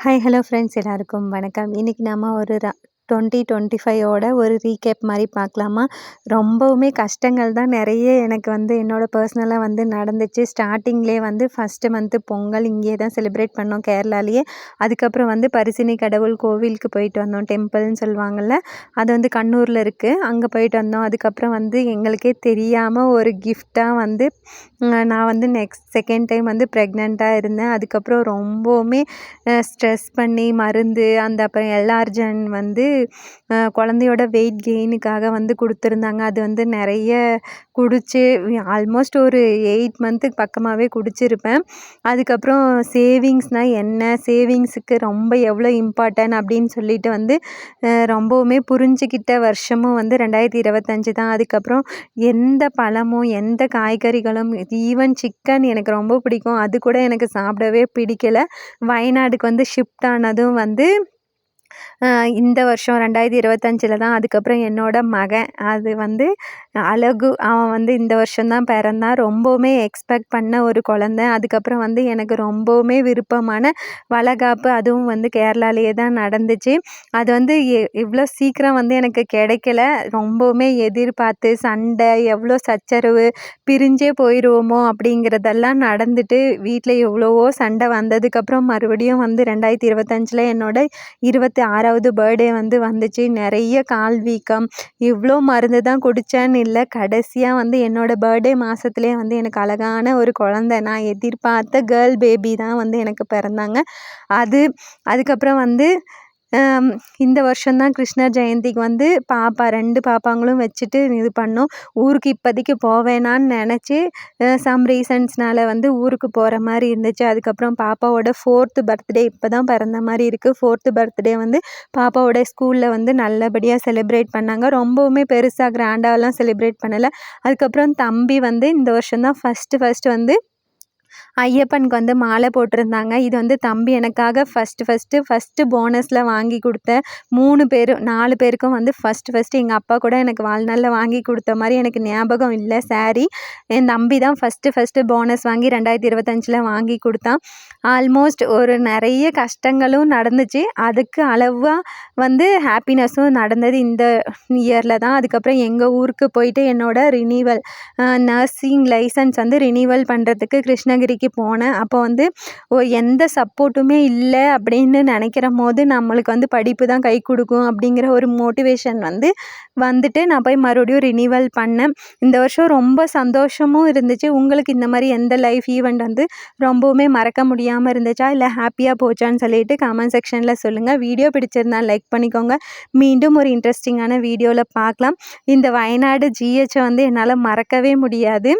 Hi hello friends எல்லாருக்கும் வணக்கம். இன்றைக்கி நம்ம ஒரு 2025ஓட ஒரு ரீகேப் மாதிரி பார்க்கலாமா. ரொம்பவுமே கஷ்டங்கள் தான் நிறைய எனக்கு என்னோடய பர்சனலாக நடந்துச்சு. ஸ்டார்டிங்லேயே ஃபஸ்ட்டு மந்த்து பொங்கல் இங்கே தான் செலிப்ரேட் பண்ணோம் கேரளாலேயே. அதுக்கப்புறம் பரிசினி கடவுள் கோவிலுக்கு போயிட்டு வந்தோம். டெம்பிள்னு சொல்லுவாங்கள்ல, அது கண்ணூரில் இருக்குது. அங்கே போயிட்டு வந்தோம். அதுக்கப்புறம் எங்களுக்கே தெரியாமல் ஒரு கிஃப்டாக நான் நெக்ஸ்ட் செகண்ட் டைம் ப்ரெக்னெண்ட்டாக இருந்தேன். அதுக்கப்புறம் ரொம்பவுமே ஸ்ட்ரெஸ் பண்ணி மருந்து அப்புறம் எல்ஆர்ஜன் குழந்தையோட வெயிட் கெயினுக்காக கொடுத்துருந்தாங்க. அது நிறைய குடிச்சு ஆல்மோஸ்ட் ஒரு 8 மந்த்துக்கு பக்கமாகவே குடிச்சிருப்பேன். அதுக்கப்புறம் சேவிங்ஸ்னால் என்ன, சேவிங்ஸுக்கு ரொம்ப எவ்வளோ இம்பார்ட்டன் அப்படின்னு சொல்லிட்டு ரொம்பவுமே புரிஞ்சுக்கிட்ட வருஷமும் 2025 தான். அதுக்கப்புறம் எந்த பழமும் எந்த காய்கறிகளும் ஈவன் சிக்கன் எனக்கு ரொம்ப பிடிக்கும், அது கூட எனக்கு சாப்பிடவே பிடிக்கல. வயநாடுக்கு ஷிஃப்ட் ஆனதும் இந்த வருஷம் 2025 தான். அதுக்கப்புறம் என்னோட மகன் அது அழகு, அவன் இந்த வருஷம்தான் பிறந்தான். ரொம்பவுமே எக்ஸ்பெக்ட் பண்ண ஒரு குழந்தை. அதுக்கப்புறம் எனக்கு ரொம்பவுமே விருப்பமான வளைகாப்பு, அதுவும் கேரளாலேயே தான் நடந்துச்சு. அது இவ்வளோ சீக்கிரம் எனக்கு கிடைக்கல. ரொம்பவுமே எதிர்பார்த்து சண்டை, எவ்வளோ சச்சரவு, பிரிஞ்சே போயிடுவோமோ அப்படிங்கிறதெல்லாம் நடந்துட்டு வீட்டில் எவ்வளவோ சண்டை வந்ததுக்கப்புறம் மறுபடியும் 2025 என்னோட 26வது பர்த்டே வந்துச்சு. நிறைய கால் வீக்கம், இவ்வளோ மருந்து தான் குடித்தேன்னு இல்லை, கடைசியாக என்னோட பர்த்டே மாதத்துலேயே எனக்கு அழகான ஒரு குழந்தை, நான் எதிர்பார்த்த கேர்ள் பேபி தான் எனக்கு பிறந்தாங்க. அதுக்கப்புறம் இந்த வருஷம்தான் கிருஷ்ணர் ஜெயந்திக்கு பாப்பா 2 பாப்பாங்களும் வச்சுட்டு இது பண்ணோம். ஊருக்கு இப்போதைக்கு போவேணான்னு நினச்சி சம் ரீசன்ஸ்னால ஊருக்கு போகிற மாதிரி இருந்துச்சு. அதுக்கப்புறம் பாப்பாவோட 4th பர்த்டே இப்போ தான் பிறந்த மாதிரி இருக்குது. 4th பர்த்டே பாப்பாவோட ஸ்கூலில் நல்லபடியாக செலிப்ரேட் பண்ணாங்க. ரொம்பவுமே பெருசாக கிராண்டாகலாம் செலிப்ரேட் பண்ணலை. அதுக்கப்புறம் தம்பி இந்த வருஷம்தான் ஃபஸ்ட்டு ஐயப்பனுக்கு மாலை போட்டிருந்தாங்க. இது தம்பி எனக்காக ஃபஸ்ட்டு போனஸில் வாங்கி கொடுத்த 4 பேருக்கும் ஃபஸ்ட்டு எங்கள் அப்பா கூட எனக்கு வாழ்நாளில் வாங்கி கொடுத்த மாதிரி எனக்கு ஞாபகம் இல்லை சாரீ. என் தம்பி தான் ஃபஸ்ட்டு போனஸ் வாங்கி 2025 வாங்கி கொடுத்தான். ஆல்மோஸ்ட் ஒரு நிறைய கஷ்டங்களும் நடந்துச்சு, அதுக்கு அளவாக ஹாப்பினஸும் நடந்தது இந்த இயரில் தான். அதுக்கப்புறம் எங்கள் ஊருக்கு போயிட்டு என்னோட ரினிவல் நர்சிங் லைசன்ஸ் ரினிவல் பண்ணுறதுக்கு கிருஷ்ணகிரிக்கு போனேன். அப்போ எந்த சப்போர்ட்டுமே இல்லை அப்படின்னு நினைக்கிற போது நம்மளுக்கு படிப்பு தான் கை கொடுக்கும் அப்படிங்கிற ஒரு மோட்டிவேஷன் வந்துட்டு நான் போய் மறுபடியும் ரினிவல் பண்ணேன். இந்த வருஷம் ரொம்ப சந்தோஷமும் இருந்துச்சு. உங்களுக்கு இந்த மாதிரி எந்த லைஃப் ஈவெண்ட் ரொம்பவுமே மறக்க முடியாமல் இருந்துச்சா, இல்லை ஹாப்பியாக போச்சான்னு சொல்லிட்டு கமெண்ட் செக்ஷனில் சொல்லுங்கள். வீடியோ பிடிச்சிருந்தா லைக் பண்ணிக்கோங்க. மீண்டும் ஒரு இன்ட்ரெஸ்டிங்கான வீடியோவில் பார்க்கலாம். இந்த வயநாடு ஜிஹெச்சை என்னால் மறக்கவே முடியாது.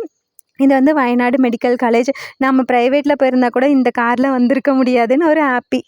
இது வயநாடு மெடிக்கல் காலேஜ். நம்ம ப்ரைவேட்டில் போயிருந்தால் கூட இந்த காரில் வந்திருக்க முடியாதுன்னு ஒரு ஹாப்பி.